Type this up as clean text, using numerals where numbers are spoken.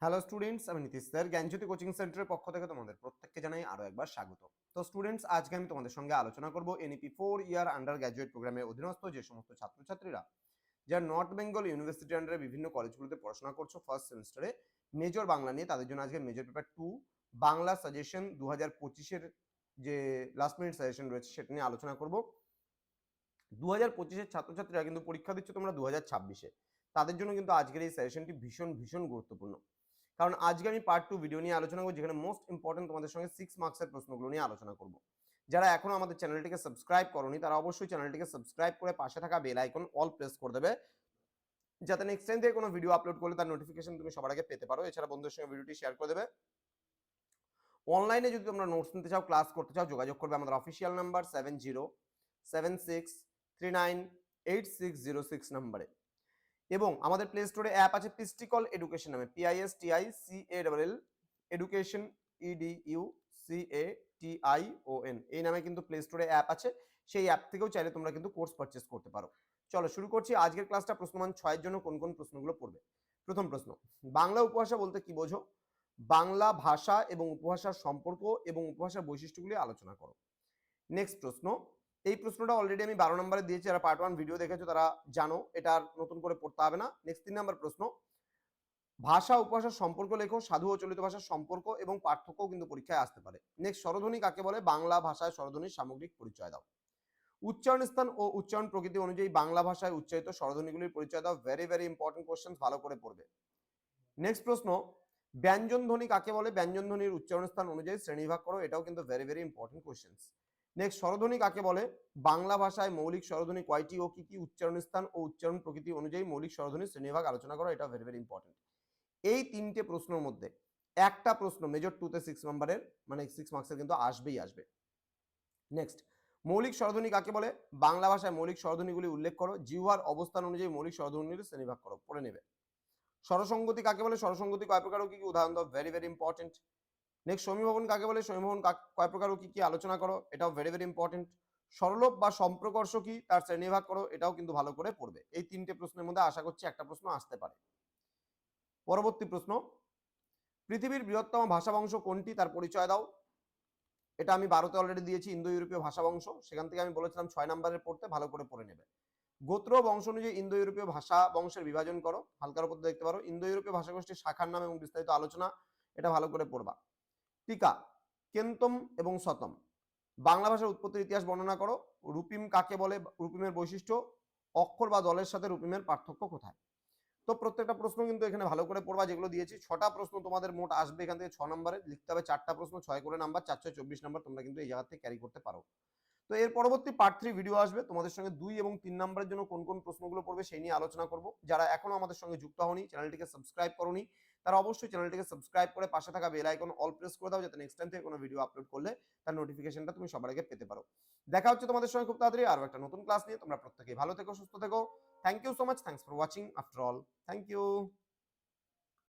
Hello students, আমি Nitish sir জ্ঞানজ্যোতি coaching সেন্টারের পক্ষ থেকে তোমাদের প্রত্যেককে জানাই আরো একবার স্বাগত। তো স্টুডেন্টস, আজকে আমি তোমাদের সঙ্গে আলোচনা করব এনইপি 4 ইয়ার আন্ডার গ্র্যাজুয়েট প্রোগ্রামের অধীনস্থ যে সমস্ত ছাত্রছাত্রীরা যারা নর্থ বেঙ্গল ইউনিভার্সিটি আন্ডারে বিভিন্ন কলেজগুলোতে পড়াশোনা করছো ফার্স্ট সেমিস্টারে মেজর বাংলা নিয়ে, তাদের জন্য আজকে মেজর পেপার 2 বাংলা সাজেশন 2025-এর যে লাস্ট মিনিট সাজেশন রয়েছে সেটা নিয়ে আলোচনা করব। 2025-এর ছাত্রছাত্রীরা কিন্তু পরীক্ষা দিচ্ছ তোমরা 2026-এ, তাদের জন্য কিন্তু আজকের এই সাজেশনটি ভীষণ ভীষণ গুরুত্বপূর্ণ। কারণ আজকে আমি পার্ট 2 ভিডিও নিয়ে আলোচনা করব, যেখানে মোস্ট ইম্পর্টেন্ট তোমাদের সঙ্গে 6 মার্কসের প্রশ্নগুলো নিয়ে আলোচনা করব। যারা এখনো আমাদের চ্যানেলটিকে সাবস্ক্রাইব করোনি তারা অবশ্যই চ্যানেলটিকে সাবস্ক্রাইব করে পাশে থাকা বেল আইকন অল প্রেস করে দেবে, যাতে নেক্সট টাইম থেকে কোনো ভিডিও আপলোড করলে তার নোটিফিকেশন তুমি সবার আগে পেতে পারো। এছাড়া বন্ধুদের সঙ্গে ভিডিওটি শেয়ার করে দেবে। অনলাইনে যদি তোমরা নোটস নিতে চাও, ক্লাস করতে চাও, যোগাযোগ করবে আমাদের অফিসিয়াল নাম্বার 7076398606 নাম্বারে। এবং আমাদের প্লে স্টোরে অ্যাপ আছে পিস্টিকল এডুকেশন নামে, PISTICALL এডুকেশন EDUCATION এই নামে কিন্তু প্লে স্টোরে অ্যাপ আছে। সেই অ্যাপ থেকেও চাইলে তোমরা কিন্তু কোর্স পারচেস করতে পারো। চলো শুরু করছি আজকের ক্লাসটা। প্রশ্নমান 6 এর জন্য কোন কোন প্রশ্নগুলো পড়বে? প্রথম প্রশ্ন, বাংলা উপভাষা বলতে কি বোঝো? বাংলা ভাষা এবং উপভাষার সম্পর্ক এবং উপভাষার বৈশিষ্ট্যগুলি আলোচনা করো। নেক্সট প্রশ্ন, এই প্রশ্নটা অলরেডি আমি 12 নম্বরে দিয়েছি, যারা পার্ট 1 ভিডিও দেখেছো তারা জানো, এটা আর নতুন করে পড়তে হবে না। নেক্সট 3 নম্বর প্রশ্ন, ভাষা উপভাষার সম্পর্ক লেখো, সাধু ও চলিত ভাষার সম্পর্ক এবং পার্থক্যও কিন্তু পরীক্ষায় আসতে পারে। নেক্সট, স্বরধ্বনি কাকে বলে? বাংলা ভাষায় স্বরধ্বনির সামগ্রিক পরিচয় দাও। উচ্চারণ স্থান ও উচ্চারণ প্রকৃতি অনুযায়ী বাংলা ভাষায় উচ্চারিত স্বরধ্বনিগুলির পরিচয় দাও। ভেরি ভেরি ইম্পর্টেন্ট কোশ্চেন, ভালো করে পড়বে। নেক্সট প্রশ্ন, ব্যঞ্জন ধ্বনি কাকে বলে? ব্যঞ্জন ধ্বনির উচ্চারণ স্থান অনুযায়ী শ্রেণীবিভাগ করো। এটাও কিন্তু very very important question. Next, স্বরধ্বনি কাকে বলে? বাংলা ভাষায় মৌলিক স্বরধ্বনি কয়টি ও কি কি? উচ্চারণ স্থান ও উচ্চারণ প্রকৃতি অনুযায়ী মৌলিক স্বরধ্বনির শ্রেণীবিভাগ আলোচনা করো। এটা ভেরি ভেরি ইম্পর্টেন্ট। এই তিনটে প্রশ্নের মধ্যে একটা প্রশ্ন মেজর 2 তে 6 নম্বরের, মানে 6 মার্কসের কিন্তু আসবেই আসবে। নেক্সট, মৌলিক স্বরধ্বনি কাকে বলে? বাংলা ভাষায় মৌলিক স্বরধ্বনিগুলি উল্লেখ করো। জিহ্বার অবস্থান অনুযায়ী মৌলিক স্বরধ্বনির শ্রেণীবিভাগ করো, পড়ে নেবে। স্বরসংগতি কাকে বলে? স্বরসংগতি কয় প্রকার ও কি কি? উদাহরণ দাও। Very very important. নেক্সট, সমীভবন কাকে বলে? সমীভবন কয় প্রকার ও কি কি? আলোচনা করো। এটাও ভেরি ভেরি ইম্পর্টেন্ট। সরলোপ বা সম্প্রকর্ষ কি? তার শ্রেণীবিভাগ করো। এটাও কিন্তু ভালো করে পড়বে। এই তিনটে প্রশ্নের মধ্যে আশা করছি একটা প্রশ্ন আসতে পারে। পরবর্তী প্রশ্ন, পৃথিবীর বৃহত্তম ভাষা বংশ কোনটি? তার পরিচয় দাও। এটা আমি 12তে অলরেডি দিয়েছি, ইন্দো ইউরোপীয় ভাষা বংশ। সেখান থেকে আমি বলেছিলাম 6 নম্বরের পড়তে, ভালো করে পড়ে নেবে। গোত্র বংশ অনুযায়ী ইন্দো ইউরোপীয় ভাষা বংশের বিভাজন করো। হালকার উপর দেখতে পারো ইন্দো ইউরোপীয় ভাষাগোষ্ঠীর শাখার নাম এবং বিস্তারিত আলোচনা। এটা ভালো করে পড়বা। টিকা, কেন্তম এবং শতম। বাংলা ভাষার উৎপত্তির ইতিহাস বর্ণনা করো। রূপিম কাকে বলে? রূপিমের বৈশিষ্ট্য। অক্ষর বা দলের সাথে রূপিমের পার্থক্য কোথায়? তো প্রত্যেকটা প্রশ্ন কিন্তু এখানে ভালো করে পড়বা, যেগুলো দিয়েছি। 6টা প্রশ্ন তোমাদের মোট আসবে এখান থেকে। 6 নম্বরে লিখতে হবে 4টা প্রশ্ন, 6 করে নাম্বার, 4 6 24 নাম্বার তোমরা কিন্তু এই জায়গা থেকে ক্যারি করতে পারো। তো এর পরবর্তী পার্ট 3 ভিডিও আসবে, তোমাদের সঙ্গে 2 এবং 3 নম্বরের জন্য কোন কোন প্রশ্নগুলো পড়বে সেই নিয়ে আলোচনা করব। যারা এখনো আমাদের সঙ্গে যুক্ত হওনি, চ্যানেলটিকে সাবস্ক্রাইব করোনি, তারা অবশ্যই চ্যানেলটিকে সাবস্ক্রাইব করে পাশে থাকা বেল আইকন অল প্রেস করে দাও, যাতে নেক্সট টাইম থেকে কোনো ভিডিও আপলোড করলে তার নোটিফিকেশনটা তুমি সবার আগে পেতে পারো। দেখা হচ্ছে তোমাদের সঙ্গে খুব তাড়াতাড়ি আরো একটা নতুন ক্লাস নিয়ে। তোমরা প্রত্যেকেই ভালো থেকো, সুস্থ থেকো। Thank you so much. Thanks for watching after all. Thank you.